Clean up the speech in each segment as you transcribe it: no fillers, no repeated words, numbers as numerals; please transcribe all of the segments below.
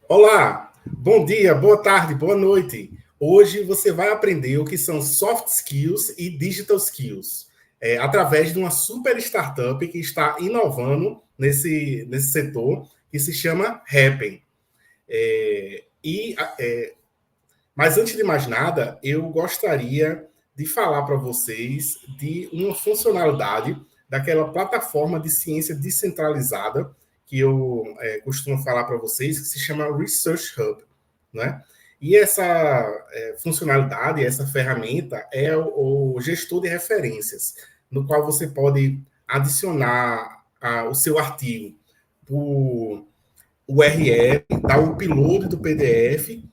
Olá, bom dia, boa tarde, boa noite. Hoje você vai aprender o que são soft skills e digital skills, através de uma super startup que está inovando nesse setor, que se chama Happn. É, e, é, mas antes de mais nada, eu gostaria de falar para vocês de uma funcionalidade daquela plataforma de ciência descentralizada que eu costumo falar para vocês, que se chama Research Hub, né? E essa funcionalidade, essa ferramenta é o gestor de referências, no qual você pode adicionar o seu artigo por URL, dar o upload do PDF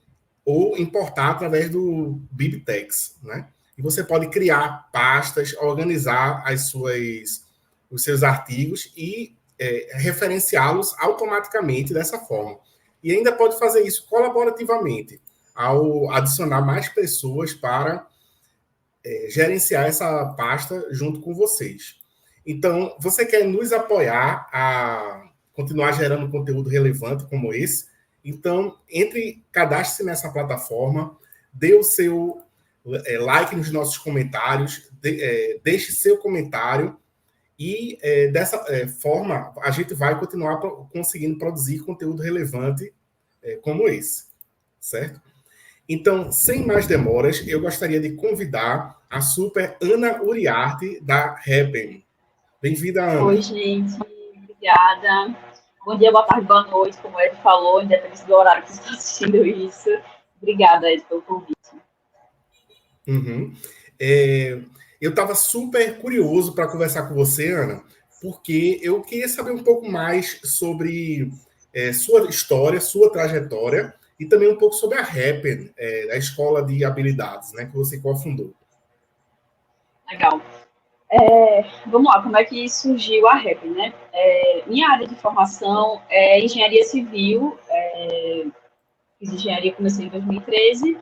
ou importar através do BibTeX, né? E você pode criar pastas, organizar os seus artigos e referenciá-los automaticamente dessa forma. E ainda pode fazer isso colaborativamente, ao adicionar mais pessoas para gerenciar essa pasta junto com vocês. Então, você quer nos apoiar a continuar gerando conteúdo relevante como esse? Então, cadastre-se nessa plataforma, dê o seu like nos nossos comentários, deixe seu comentário e dessa forma a gente vai continuar conseguindo produzir conteúdo relevante como esse, certo? Então, sem mais demoras, eu gostaria de convidar a super Ana Uriarte, da Happn. Bem-vinda, Oi, Ana. gente, obrigada. Bom dia, boa tarde, boa noite, como ele falou, independente do horário que você está assistindo isso. Obrigada, Ed, pelo convite. Uhum. Eu estava super curioso para conversar com você, Ana, porque eu queria saber um pouco mais sobre sua história, sua trajetória, e também um pouco sobre a Happn, a escola de habilidades, né, que você cofundou. Legal. Vamos lá, como é que surgiu a REP, né? Minha área de formação é engenharia civil, fiz engenharia, comecei em 2013.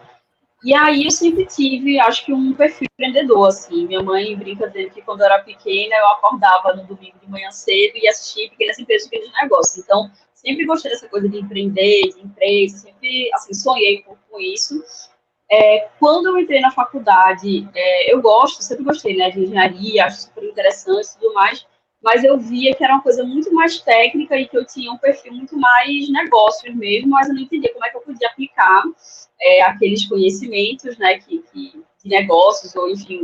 E aí eu sempre tive, acho que um perfil empreendedor, assim. Minha mãe brinca dele que quando eu era pequena eu acordava no domingo de manhã cedo e assistia pequenas empresas, pequenos negócios. Então, sempre gostei dessa coisa de empreender, de empresa, sempre, assim, sonhei um pouco com isso. Quando eu entrei na faculdade, eu gosto, sempre gostei, né, de engenharia, acho super interessante e tudo mais, mas eu via que era uma coisa muito mais técnica e que eu tinha um perfil muito mais negócios mesmo, mas eu não entendia como é que eu podia aplicar aqueles conhecimentos, né, de negócios, ou enfim,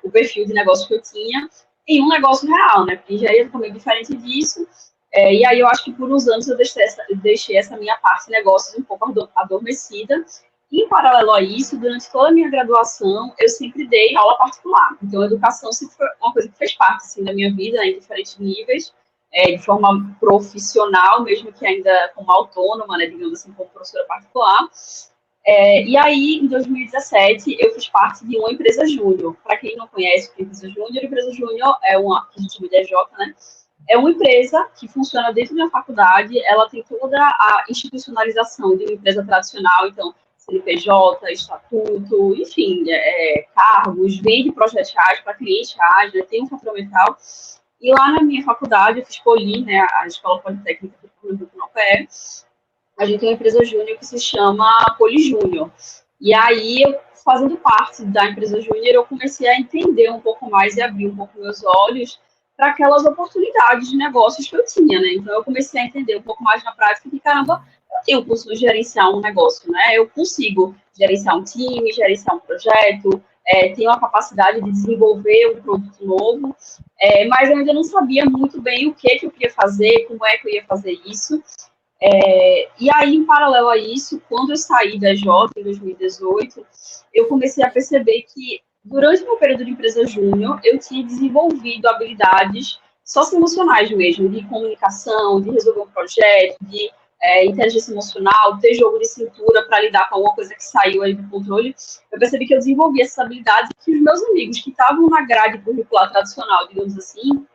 o perfil de negócio que eu tinha, em um negócio real, né, porque engenharia é também diferente disso. E aí eu acho que por uns anos eu deixei essa minha parte de negócios um pouco adormecida. Em paralelo a isso, durante toda a minha graduação, eu sempre dei aula particular. Então, a educação sempre foi uma coisa que fez parte assim, da minha vida, né, em diferentes níveis, de forma profissional, mesmo que ainda como autônoma, né, digamos assim, como professora particular. E aí, em 2017, eu fiz parte de uma empresa júnior. Para quem não conhece o que é empresa júnior é uma, que a gente chama de EJ, né? É uma empresa que funciona dentro da faculdade, ela tem toda a institucionalização de uma empresa tradicional, então, CNPJ, estatuto, enfim, cargos, vende projetos reais para clientes reais, né, tem um faturamento. E lá na minha faculdade, eu escolhi, né, a Escola Politécnica de Pernambuco, na UPE, a gente tem uma empresa júnior que se chama Polijúnior. E aí, fazendo parte da empresa júnior, eu comecei a entender um pouco mais e abrir um pouco meus olhos para aquelas oportunidades de negócios que eu tinha, né? Então, eu comecei a entender um pouco mais na prática que, caramba, eu tenho o curso de gerenciar um negócio, né? Eu consigo gerenciar um time, gerenciar um projeto, tenho a capacidade de desenvolver um produto novo, mas eu ainda não sabia muito bem o que eu queria fazer, como é que eu ia fazer isso. E aí, em paralelo a isso, quando eu saí da Jota em 2018, eu comecei a perceber que, durante o meu período de empresa júnior, eu tinha desenvolvido habilidades socioemocionais mesmo, de comunicação, de resolver um projeto, de inteligência emocional, ter jogo de cintura para lidar com alguma coisa que saiu aí do controle. Eu percebi que eu desenvolvi essas habilidades que os meus amigos que estavam na grade curricular tradicional, digamos assim,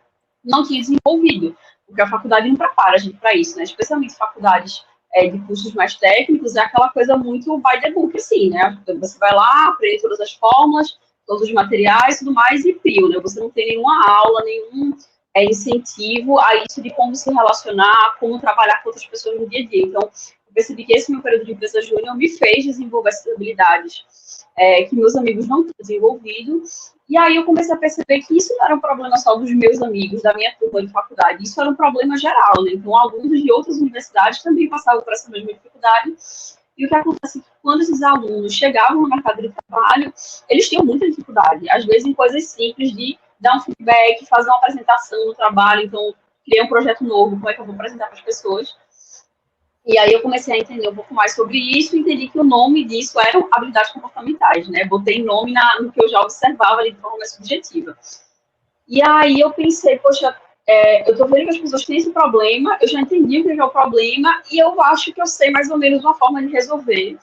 não tinham desenvolvido, porque a faculdade não prepara a gente para isso, né? Especialmente faculdades de cursos mais técnicos, é aquela coisa muito by the book, assim, né? Você vai lá, aprende todas as fórmulas, todos os materiais, tudo mais, e prio, né? Você não tem nenhuma aula, nenhum incentivo a isso de como se relacionar, como trabalhar com outras pessoas no dia a dia. Então, eu percebi que esse meu período de empresa júnior me fez desenvolver essas habilidades que meus amigos não tinham desenvolvido. E aí eu comecei a perceber que isso não era um problema só dos meus amigos, da minha turma de faculdade, isso era um problema geral, né? Então, alunos de outras universidades também passavam por essa mesma dificuldade. E o que acontece é que quando esses alunos chegavam no mercado de trabalho, eles tinham muita dificuldade, às vezes em coisas simples de dar um feedback, fazer uma apresentação no trabalho, então, criei um projeto novo, como é que eu vou apresentar para as pessoas? E aí eu comecei a entender um pouco mais sobre isso e entendi que o nome disso eram habilidades comportamentais, né? Botei nome no que eu já observava ali de forma mais subjetiva. E aí eu pensei, poxa, eu tô vendo que as pessoas têm esse problema, eu já entendi o que é o problema e eu acho que eu sei mais ou menos uma forma de resolver.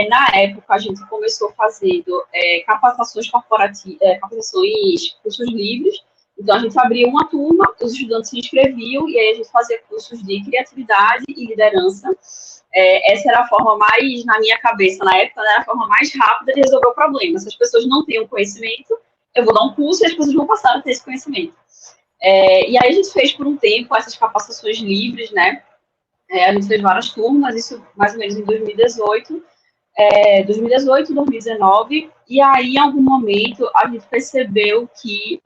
Na época, a gente começou fazendo capacitações corporativas, capacitações, cursos livres. Então, a gente abria uma turma, os estudantes se inscreviam e aí a gente fazia cursos de criatividade e liderança. Essa era a forma mais, na minha cabeça, na época, era a forma mais rápida de resolver o problema. Se as pessoas não têm o conhecimento, eu vou dar um curso e as pessoas vão passar a ter esse conhecimento. E aí a gente fez por um tempo essas capacitações livres, né? A gente fez várias turmas, isso mais ou menos em 2018, 2019, e aí em algum momento a gente percebeu que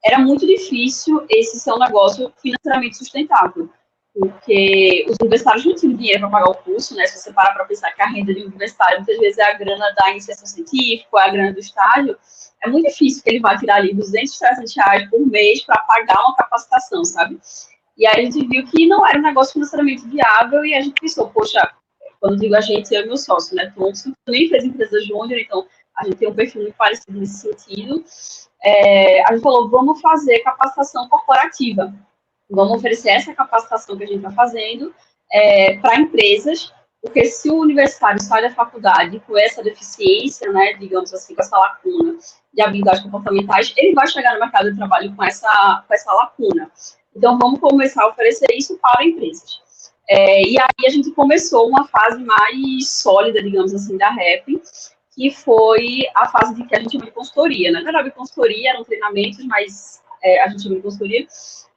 era muito difícil esse ser um negócio financeiramente sustentável, porque os universitários não tinham dinheiro para pagar o curso, né? Se você parar para pensar que a renda de um universitário muitas vezes é a grana da iniciação científica, é a grana do estágio, é muito difícil que ele vá tirar ali 200, 300 reais por mês para pagar uma capacitação, sabe? E aí a gente viu que não era um negócio financeiramente viável e a gente pensou, poxa, quando digo a gente, eu e meu sócio, né? Thompson também fez empresa júnior, então a gente tem um perfil muito parecido nesse sentido. A gente falou, vamos fazer capacitação corporativa. Vamos oferecer essa capacitação que a gente está fazendo para empresas, porque se o universitário sai da faculdade com essa deficiência, né, digamos assim, com essa lacuna de habilidades comportamentais, ele vai chegar no mercado de trabalho com essa lacuna. Então, vamos começar a oferecer isso para empresas. E aí a gente começou uma fase mais sólida, digamos assim, da REP, que foi a fase de que a gente chama de consultoria. Na verdade, consultoria eram treinamentos, mas a gente chama de consultoria.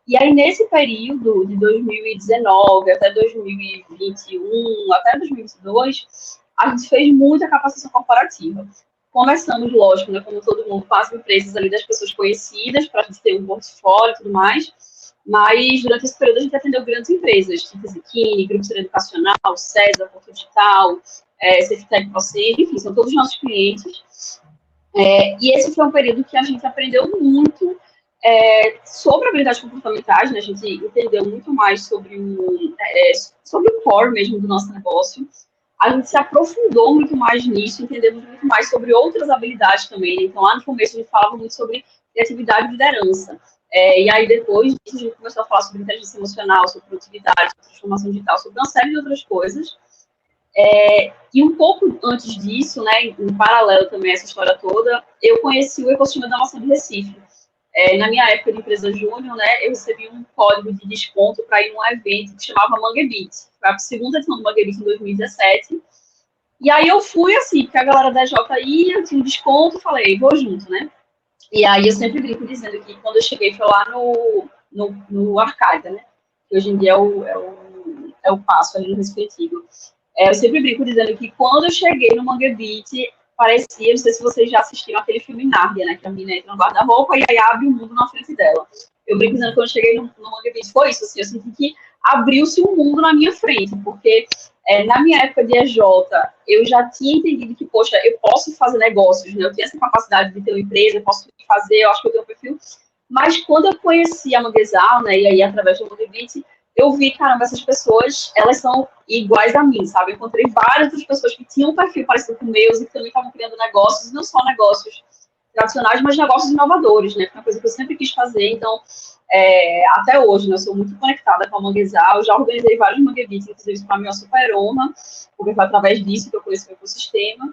E aí, nesse período de 2019 até 2021, até 2022, a gente fez muita capacitação corporativa. Começamos, lógico, né, como todo mundo, com as empresas ali das pessoas conhecidas, para a gente ter um portfólio e tudo mais, mas durante esse período a gente atendeu grandes empresas, tipo Ziquini, Grupo Ser Educacional, César, Porto Digital, Cefitec Procente, enfim, são todos nossos clientes. E esse foi um período que a gente aprendeu muito sobre habilidades comportamentais, né? A gente entendeu muito mais sobre o core mesmo do nosso negócio. A gente se aprofundou muito mais nisso, entendemos muito mais sobre outras habilidades também. Né? Então, lá no começo, a gente falava muito sobre criatividade e liderança. E aí, depois disso, a gente começou a falar sobre inteligência emocional, sobre produtividade, sobre transformação digital, sobre uma série de outras coisas. E um pouco antes disso, né, em paralelo também a essa história toda, eu conheci o ecossistema da maçã de Recife. Na minha época de empresa júnior, né, eu recebi um código de desconto para ir num evento que chamava Manguebit. Foi a segunda edição do Manguebit em 2017. E aí eu fui assim, porque a galera da J ia, eu tinha um desconto, falei, vou junto, né? E aí eu sempre brinco dizendo que quando eu cheguei foi lá no Arcada, né? Que hoje em dia é o Passo ali no Respectivo. Eu sempre brinco dizendo que quando eu cheguei no Manguebit, parecia, não sei se vocês já assistiram aquele filme Nárnia, né? Que a menina entra no guarda-roupa e aí abre o mundo na frente dela. Eu brinco dizendo que quando eu cheguei no Manguebit foi isso, assim, eu senti que abriu-se um mundo na minha frente, porque na minha época de EJ, eu já tinha entendido que, poxa, eu posso fazer negócios, né? Eu tenho essa capacidade de ter uma empresa, eu posso fazer, eu acho que eu tenho um perfil. Mas quando eu conheci a Manguezal, né, e aí através do Manguebit, eu vi, caramba, essas pessoas, elas são iguais a mim, sabe? Eu encontrei várias outras pessoas que tinham um perfil parecido com o meu e que também estavam criando negócios, não só negócios tradicionais, mas negócios inovadores, né? Foi uma coisa que eu sempre quis fazer, então, até hoje, né? Eu sou muito conectada com a Manguezal, já organizei vários Manguebits, inclusive para mim é uma super honra, porque foi através disso que eu conheci o ecossistema.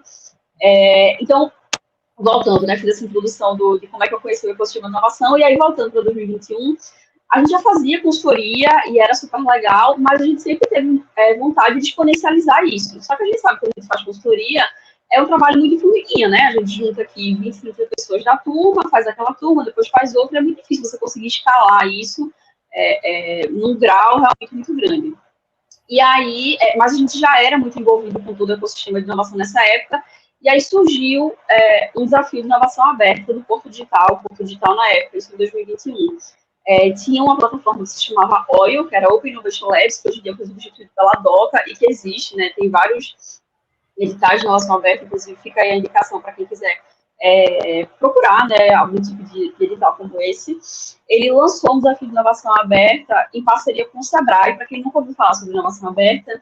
Então, voltando, né? Fiz essa introdução de como é que eu conheci o ecossistema de inovação, e aí voltando para 2021, a gente já fazia consultoria e era super legal, mas a gente sempre teve vontade de exponencializar isso. Só que a gente sabe que quando a gente faz consultoria, é um trabalho muito de formiguinha, né? A gente junta aqui 20, 30 pessoas da turma, faz aquela turma, depois faz outra, é muito difícil você conseguir escalar isso num grau realmente muito grande. E aí, mas a gente já era muito envolvido com todo o ecossistema de inovação nessa época, e aí surgiu um desafio de inovação aberta do Porto Digital. O Porto Digital, na época, isso em 2021, tinha uma plataforma que se chamava OIL, que era Open Innovation Labs, que hoje em dia foi substituído pela DOCA, e que existe, né, tem vários editais de inovação aberta, inclusive fica aí a indicação para quem quiser procurar, né, algum tipo de edital como esse. Ele lançou um desafio de inovação aberta em parceria com o Sebrae. Para quem nunca ouviu falar sobre inovação aberta,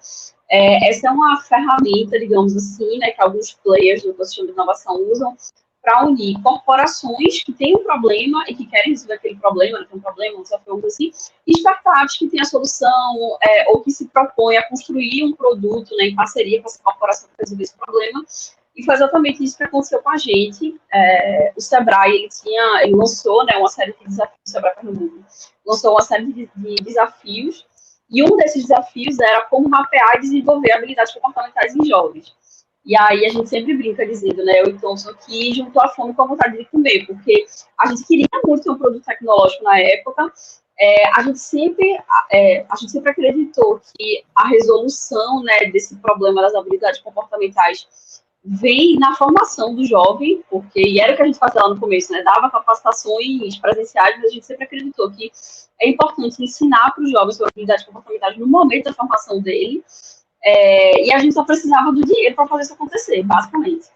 essa é uma ferramenta, digamos assim, né, que alguns players do ecossistema de inovação usam para unir corporações que têm um problema e que querem resolver aquele problema, né, tem um problema, um desafio, assim, e startups que têm a solução ou que se propõem a construir um produto, né, em parceria com essa corporação para resolver esse problema. E foi exatamente isso que aconteceu com a gente. O Sebrae, ele lançou, né, uma série de desafios, o Sebrae Pernambuco lançou uma série de desafios, e um desses desafios era como mapear e desenvolver habilidades comportamentais em jovens. E aí a gente sempre brinca dizendo, né, eu e Thompson, que juntou a fome com a vontade de comer, porque a gente queria muito ter um produto tecnológico na época. A gente sempre acreditou que a resolução, né, desse problema das habilidades comportamentais vem na formação do jovem, e era o que a gente fazia lá no começo, né, dava capacitações presenciais, mas a gente sempre acreditou que é importante ensinar para os jovens sobre habilidades comportamentais no momento da formação dele, e a gente só precisava do dinheiro para fazer isso acontecer, basicamente.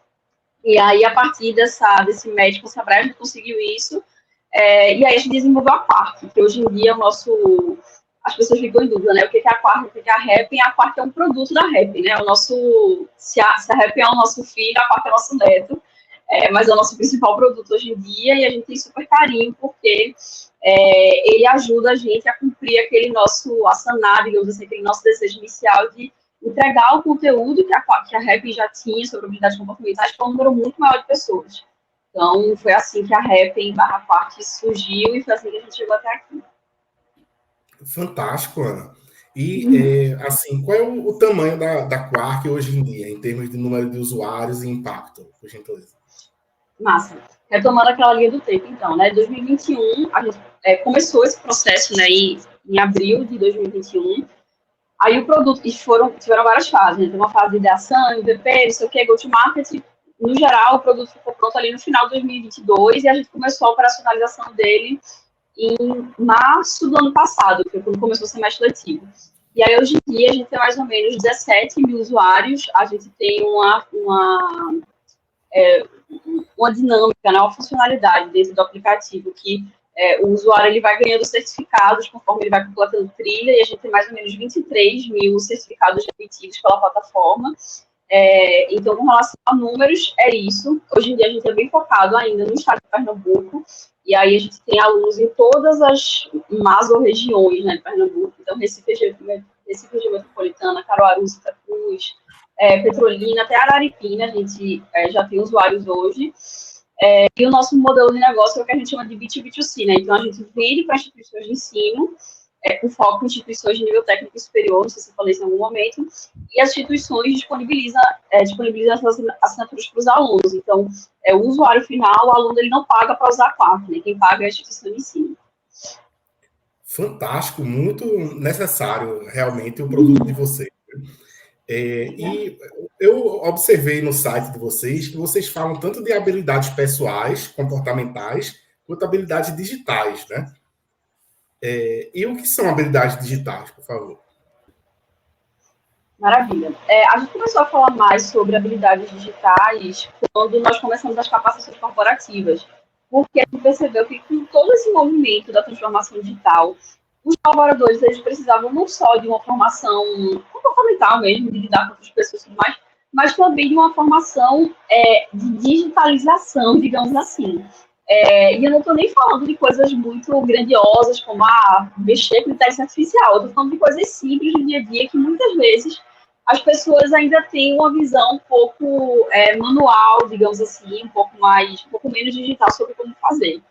E aí, a partir desse médico Sebrae, a gente conseguiu isso, e aí a gente desenvolveu a Quark, que hoje em dia é o nosso... As pessoas ficam em dúvida, né? O que é a Quark, o que é a Happn? A Quark é um produto da Happn, né? Se a Happn é o nosso filho, a Quark é o nosso neto, mas é o nosso principal produto hoje em dia, e a gente tem super carinho, porque ele ajuda a gente a cumprir aquele nosso assanar, digamos assim, aquele nosso desejo inicial de entregar o conteúdo que a Happn já tinha sobre habilidades comportamentais para um número muito maior de pessoas. Então, foi assim que a Happn/Quark surgiu, e foi assim que a gente chegou até aqui. Fantástico, Ana. E, assim, qual é o tamanho da Quark hoje em dia, em termos de número de usuários e impacto, por gentileza? Massa. Retomando aquela linha do tempo, então, né? Em 2021, a gente começou esse processo, né, em abril de 2021. Aí o produto, tiveram várias fases, né? Tem uma fase de ideação, MVP, não sei o que, go-to-market. No geral, o produto ficou pronto ali no final de 2022, e a gente começou a operacionalização dele em março do ano passado, que foi quando começou o semestre letivo. E aí, hoje em dia, a gente tem mais ou menos 17 mil usuários, a gente tem uma dinâmica, né, uma funcionalidade dentro do aplicativo, que o usuário ele vai ganhando certificados conforme ele vai completando trilha, e a gente tem mais ou menos 23 mil certificados emitidos pela plataforma. Então, com relação a números, é isso. Hoje em dia, a gente é bem focado ainda no estado de Pernambuco, e aí a gente tem alunos em todas as mesorregiões, né, de Pernambuco. Então, Recife região metropolitana, Caruaru, Santa Cruz, Petrolina, até Araripina, a gente já tem usuários hoje. E o nosso modelo de negócio é o que a gente chama de B2B2C, né? Então, a gente vende para instituições de ensino, com foco em instituições de nível técnico e superior, não sei se eu falei isso em algum momento, e as instituições disponibilizam essas assinaturas para os alunos. Então, o usuário final, o aluno, ele não paga para usar a Quark, né? Quem paga é a instituição de ensino. Fantástico, muito necessário, realmente, o produto de vocês. E eu observei no site de vocês que vocês falam tanto de habilidades pessoais, comportamentais, quanto habilidades digitais, né? E o que são habilidades digitais, por favor? Maravilha. A gente começou a falar mais sobre habilidades digitais quando nós começamos as capacitações corporativas, porque a gente percebeu que com todo esse movimento da transformação digital, os colaboradores eles precisavam não só de uma formação comportamental mesmo, de lidar com outras pessoas e tudo mais, mas também de uma formação de digitalização, digamos assim. E eu não estou nem falando de coisas muito grandiosas, como mexer com inteligência artificial. Eu estou falando de coisas simples do dia a dia que muitas vezes as pessoas ainda têm uma visão um pouco manual, digamos assim, um pouco menos digital sobre como fazer.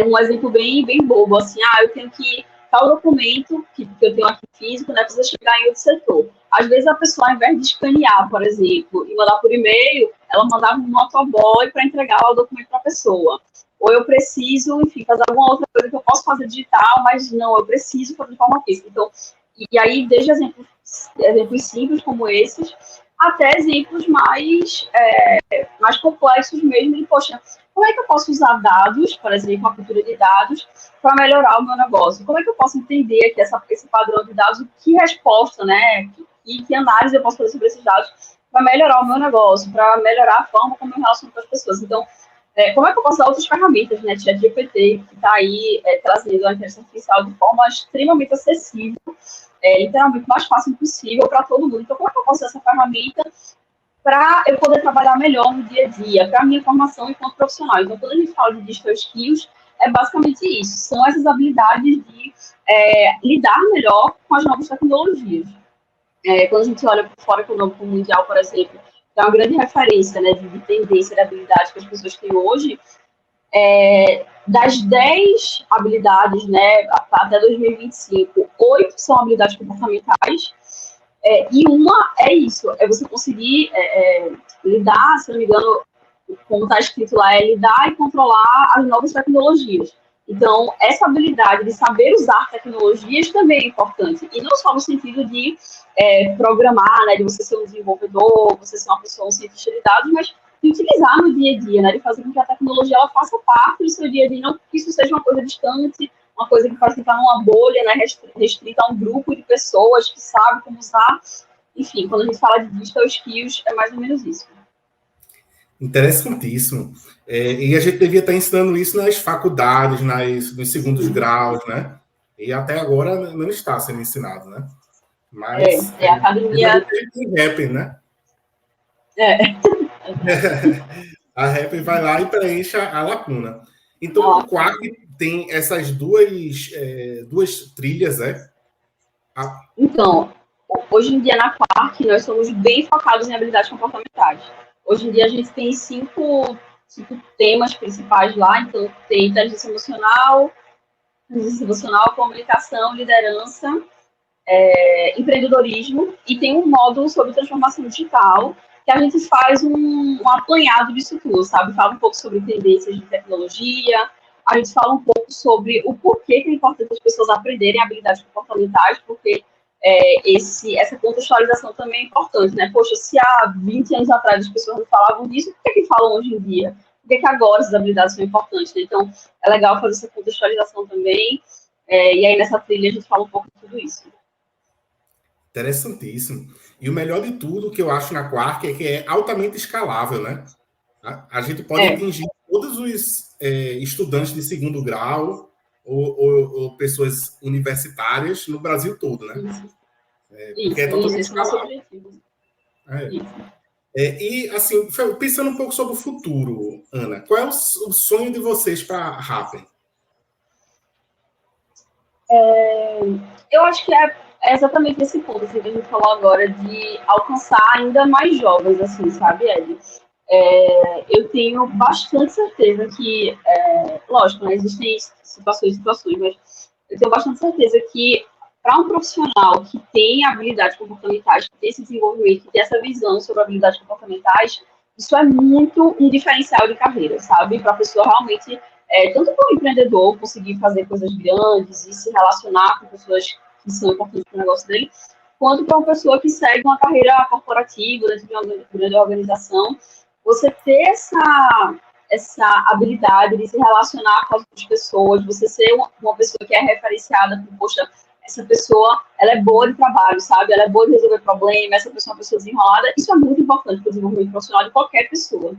Um exemplo bem, bem bobo, assim, eu tenho que tal documento que eu tenho aqui físico, né, precisa chegar em outro setor. Às vezes a pessoa, ao invés de escanear, por exemplo, e mandar por e-mail, ela mandava um motoboy para entregar lá o documento para a pessoa. Ou eu preciso, enfim, fazer alguma outra coisa que eu posso fazer digital, mas não, eu preciso fazer de forma física. Então, E aí, desde exemplos simples como esses, até exemplos mais complexos mesmo, de, poxa, como é que eu posso usar dados, por exemplo, a cultura de dados, para melhorar o meu negócio? Como é que eu posso entender aqui esse padrão de dados, que resposta, né, que análise eu posso fazer sobre esses dados para melhorar o meu negócio, para melhorar a forma como eu me relaciono com as pessoas. Então, como é que eu posso usar outras ferramentas, né, ChatGPT, que está aí trazendo a inteligência artificial de forma extremamente acessível, literalmente mais fácil possível para todo mundo. Então, como é que eu posso usar essa ferramenta para eu poder trabalhar melhor no dia a dia, para a minha formação enquanto profissional? Então, quando a gente fala de digital skills, é basicamente isso, são essas habilidades de lidar melhor com as novas tecnologias. Quando a gente olha para fora econômico mundial, por exemplo, que é uma grande referência, né, de tendência de habilidade que as pessoas têm hoje, das 10 habilidades, né, até 2025, 8 são habilidades comportamentais, e uma é isso, é você conseguir lidar, se não me engano, como está escrito lá, é lidar e controlar as novas tecnologias. Então, essa habilidade de saber usar tecnologias também é importante. E não só no sentido de programar, né, de você ser um desenvolvedor, você ser uma pessoa, um cientista de dados, mas de utilizar no dia a dia, né, de fazer com que a tecnologia ela faça parte do seu dia a dia, não que isso seja uma coisa distante, uma coisa que parece estar numa bolha, né, restrita a um grupo de pessoas que sabem como usar. Enfim, quando a gente fala de digital skills, é mais ou menos isso. Interessantíssimo. E a gente devia estar ensinando isso nas faculdades, nos segundos graus, né? E até agora não está sendo ensinado, né? Mas A academia... tem Happn, né? A Happn vai lá e preenche a lacuna. Então, o Quark tem essas duas trilhas, Então, hoje em dia na Quark, nós somos bem focados em habilidades comportamentais. Hoje em dia a gente tem cinco temas principais lá, então tem inteligência emocional, comunicação, liderança, empreendedorismo, e tem um módulo sobre transformação digital, que a gente faz um apanhado disso tudo, sabe? Fala um pouco sobre tendências de tecnologia, a gente fala um pouco sobre o porquê que é importante as pessoas aprenderem habilidades comportamentais, porque essa contextualização também é importante, né? Poxa, se há 20 anos atrás as pessoas não falavam disso, por que falam hoje em dia? Por que agora essas habilidades são importantes, né? Então, é legal fazer essa contextualização também, e aí nessa trilha a gente fala um pouco de tudo isso. Interessantíssimo. E o melhor de tudo que eu acho na Quark é que é altamente escalável, né? A gente pode atingir todos os estudantes de segundo grau ou pessoas universitárias no Brasil todo, né? Porque é totalmente escalável. E, assim, pensando um pouco sobre o futuro, Ana, qual é o sonho de vocês para a Happn? Eu acho que é exatamente esse ponto assim, que a gente falou agora, de alcançar ainda mais jovens, assim, sabe, Ed? Eu tenho bastante certeza que, lógico, né, existem situações, mas eu tenho bastante certeza que para um profissional que tem habilidades comportamentais, que tem esse desenvolvimento, que tem essa visão sobre habilidades comportamentais, isso é muito um diferencial de carreira, sabe? Para a pessoa realmente, tanto para o empreendedor conseguir fazer coisas grandes e se relacionar com pessoas que são importantes para o negócio dele, quanto para uma pessoa que segue uma carreira corporativa dentro de uma grande organização, você ter essa habilidade de se relacionar com as outras pessoas, você ser uma pessoa que é referenciada por, poxa, essa pessoa, ela é boa de trabalho, sabe? Ela é boa de resolver problemas, essa pessoa é uma pessoa desenrolada. Isso é muito importante para o desenvolvimento profissional de qualquer pessoa.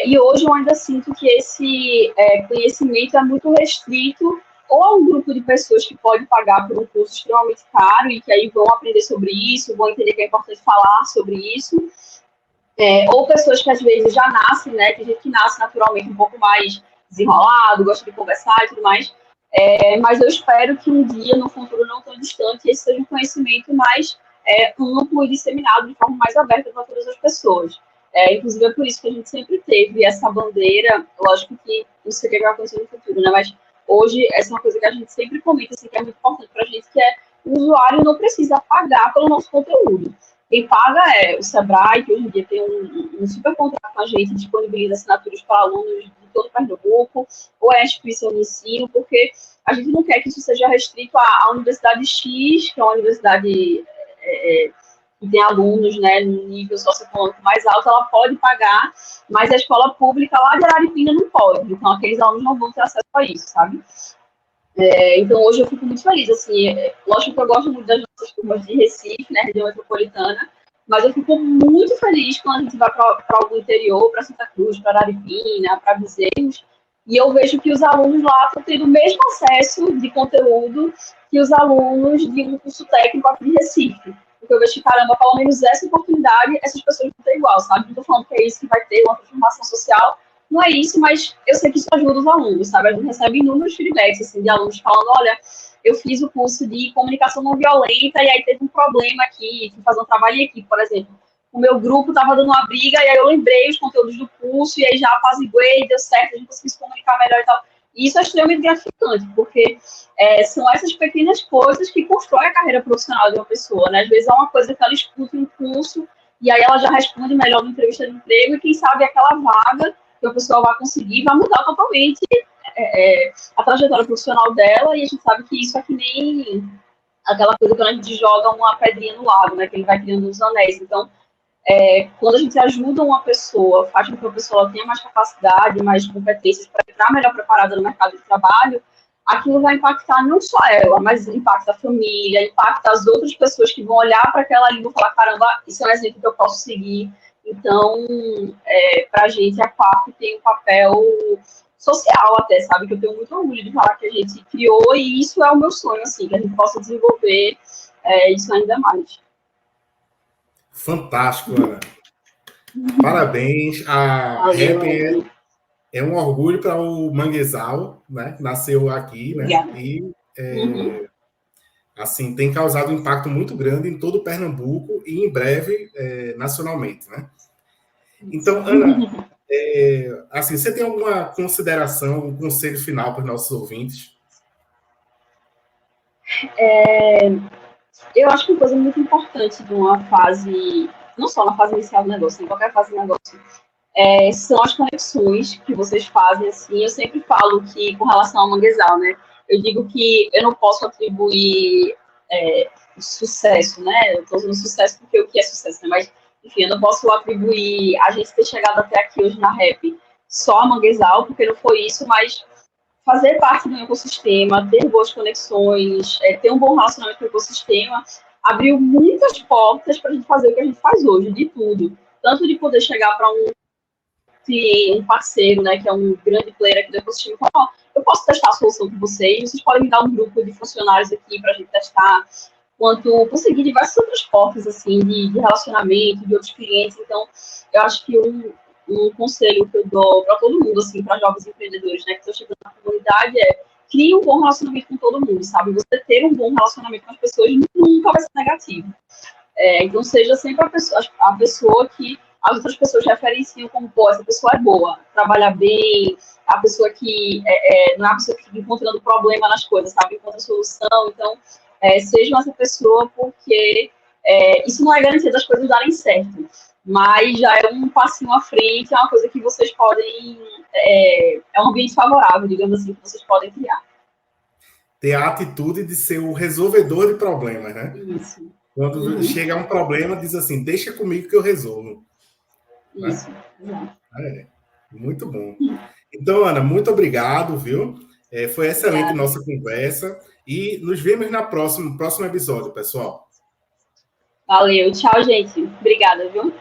E hoje eu ainda sinto que esse conhecimento é muito restrito ou a um grupo de pessoas que pode pagar por um curso extremamente caro e que aí vão aprender sobre isso, vão entender que é importante falar sobre isso, ou pessoas que às vezes já nascem, né? Tem gente que nasce naturalmente um pouco mais desenrolado, gosta de conversar e tudo mais. Mas eu espero que um dia, no futuro não tão distante, esse seja um conhecimento mais amplo e disseminado de forma mais aberta para todas as pessoas. Inclusive, é por isso que a gente sempre teve essa bandeira. Lógico que não sei o que vai acontecer no futuro, né? Mas hoje, essa é uma coisa que a gente sempre comenta, assim, que é muito importante para a gente, que o usuário não precisa pagar pelo nosso conteúdo. Quem paga é o Sebrae, que hoje em dia tem um super contrato com a gente, disponibiliza assinaturas para alunos de todo o Pernambuco, ou é a instituição de ensino, porque a gente não quer que isso seja restrito à Universidade X, que é uma universidade que tem alunos, né, no nível socioeconômico mais alto, ela pode pagar, mas a escola pública lá de Araripina não pode. Então, aqueles alunos não vão ter acesso a isso, sabe? Então, hoje eu fico muito feliz, assim, lógico que eu gosto muito das nossas turmas de Recife, né, região metropolitana, mas eu fico muito feliz quando a gente vai para algum interior, para Santa Cruz, para Araripina, para Bezerros, e eu vejo que os alunos lá estão tendo o mesmo acesso de conteúdo que os alunos de um curso técnico aqui de Recife. Porque eu vejo que, caramba, pelo menos essa oportunidade, essas pessoas vão ter igual, sabe? Não estou falando que é isso que vai ter uma transformação social, não é isso, mas eu sei que isso ajuda os alunos, sabe? A gente recebe inúmeros feedbacks, assim, de alunos falando, olha, eu fiz o curso de comunicação não violenta e aí teve um problema aqui, fui fazer um trabalho em equipe, por exemplo. O meu grupo estava dando uma briga e aí eu lembrei os conteúdos do curso e aí já apaziguei, deu certo, a gente conseguiu se comunicar melhor e tal. E isso é extremamente gratificante, porque são essas pequenas coisas que constroem a carreira profissional de uma pessoa, né? Às vezes é uma coisa que ela escuta em um curso e aí ela já responde melhor na entrevista de emprego e quem sabe aquela vaga que a pessoa vai conseguir vai mudar totalmente a trajetória profissional dela, e a gente sabe que isso é que nem aquela coisa quando a gente joga uma pedrinha no lago, né, que ele vai criando os anéis. Então, quando a gente ajuda uma pessoa, faz com que a pessoa tenha mais capacidade, mais competências para entrar melhor preparada no mercado de trabalho, aquilo vai impactar não só ela, mas impacta a família, impacta as outras pessoas que vão olhar para aquela língua e falar, caramba, isso é um exemplo que eu posso seguir. Então, para a gente, a FAP tem um papel social até, sabe? Que eu tenho muito orgulho de falar que a gente criou e isso é o meu sonho, assim, que a gente possa desenvolver isso ainda mais. Fantástico, Ana. Parabéns. A Valeu, é um orgulho para o Manguezal, né? Nasceu aqui, né? Obrigada. E assim tem causado um impacto muito grande em todo o Pernambuco e em breve nacionalmente, né? Então, Ana, assim, você tem alguma consideração, um conselho final para os nossos ouvintes? Eu acho que uma coisa muito importante de uma fase, não só na fase inicial do negócio, em qualquer fase do negócio, são as conexões que vocês fazem, assim. Eu sempre falo que, com relação ao manguezal, né, eu digo que eu não posso atribuir sucesso, né, eu estou usando sucesso porque o que é sucesso, né, mas, enfim, eu não posso atribuir a gente ter chegado até aqui hoje na Rap só a manguezal, porque não foi isso, mas fazer parte do ecossistema, ter boas conexões, ter um bom relacionamento com o ecossistema, abriu muitas portas para a gente fazer o que a gente faz hoje, de tudo. Tanto de poder chegar para um parceiro, né, que é um grande player aqui do ecossistema, e falar, eu posso testar a solução com vocês podem me dar um grupo de funcionários aqui para a gente testar, quanto conseguir diversas outras portas, assim, de relacionamento, de outros clientes. Então, eu acho que um conselho que eu dou para todo mundo, assim, para jovens empreendedores, né, que estão chegando na comunidade crie um bom relacionamento com todo mundo, sabe? Você ter um bom relacionamento com as pessoas nunca vai ser negativo. Então, seja sempre a pessoa que as outras pessoas referenciam como, pô, essa pessoa é boa, trabalha bem, a pessoa que não é a pessoa que fica encontrando problema nas coisas, sabe? Encontra solução. Então, sejam essa pessoa, porque isso não é garantia das coisas darem certo, mas já é um passinho à frente, é uma coisa que vocês podem, um ambiente favorável, digamos assim, que vocês podem criar. Ter a atitude de ser o resolvedor de problemas, né? Isso. Quando chega um problema, diz assim, deixa comigo que eu resolvo. Isso, né? Muito bom. Então, Ana, muito obrigado, viu? Foi excelente nossa conversa e nos vemos no próximo episódio, pessoal. Valeu, tchau, gente. Obrigada, viu?